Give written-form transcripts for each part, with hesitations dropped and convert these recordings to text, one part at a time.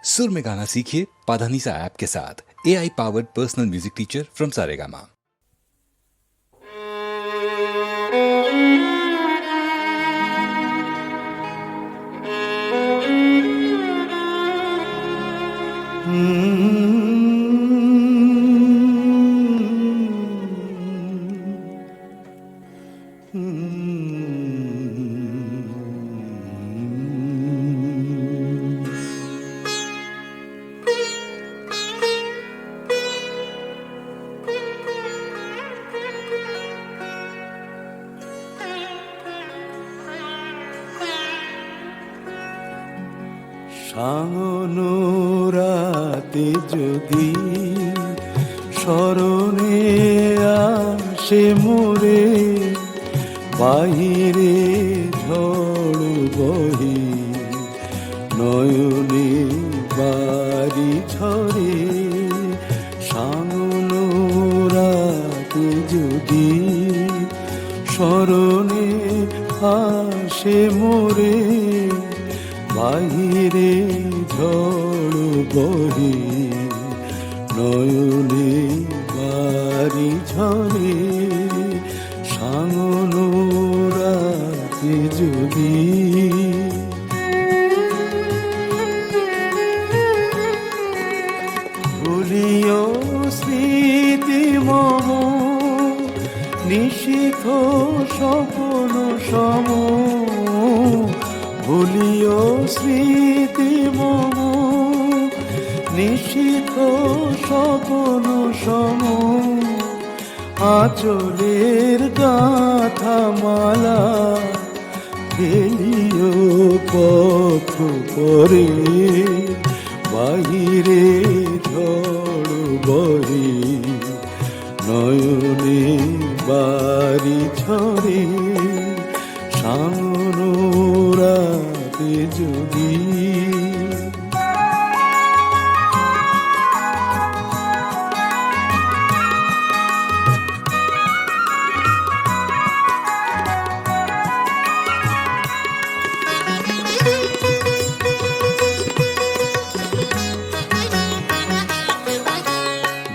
सुर में गाना सीखिए पाधानीसा ऐप के साथ। AI powered personal music teacher from Saregama. সাঙ্গনো রাতে যদি স্মরণে আসে মোরে, বাহিরে ঝড় বহি নয়নে বাড়ি ঝরে। সাঙ্গনো রাতে যদি স্মরণে আসে মোরে, বাহিরে ঝড় বহে নয়নে বাড়ি ঝরে। সাঙ্গনো রাতে যদি ভুলিও স্মৃতি মম, নিশীথ স্বপ্ন সম। ভুলিও স্মৃতি মম, নিশীথ স্বপ্ন সম। আঁচলের গাথা মালা ফেলিও পথ পরে, বাহিরে ঝড় বহে নয়নে বাড়ি ঝরে। সাঙ্গনো রাতে যদি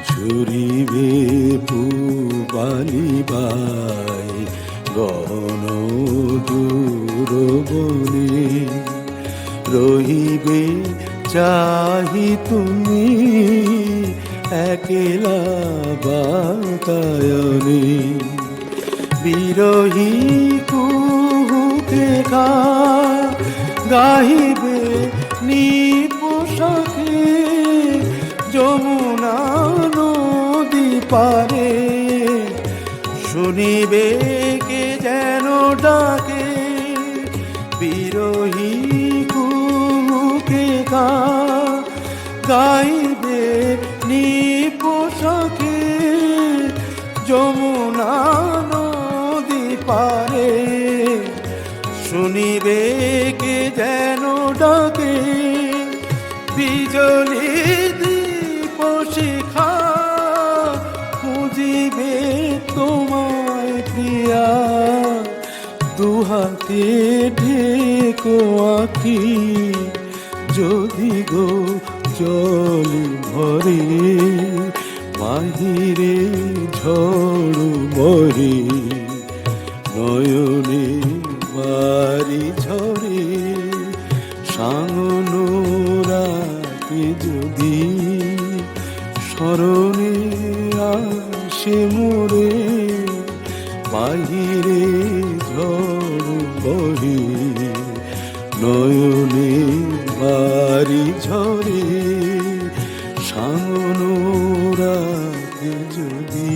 ঝরিবে পুবালি বাই গহন দূর বনে, রহিবে চাহি তুমি একলা বাতায়নে। বিরহী কুহুকে গাহিবে নিপোষাকে, যমুনা নদী পারে শুনিবে কে যেন ডাকে। বিরহী কুহুকে গাইবে নিপোষাকে, যমুনা নদী পারে শুনিবে কে যেন ডাকে। বিজলি দীপ শিখা খুঁজিবে তোমায় প্রিয়া, দুহাতে ঢেকো আঁখি যদি গো জল ভরে। বাহিরে ঝড় বহে নয়নে বাড়ি ঝরে। সাঙ্গনো রাতে যদি স্মরণে আসে মোরে, বাহিরে ঝড় বহে নয়নে বাড়ি ঝরে। সাঙ্গনো রাতে যদি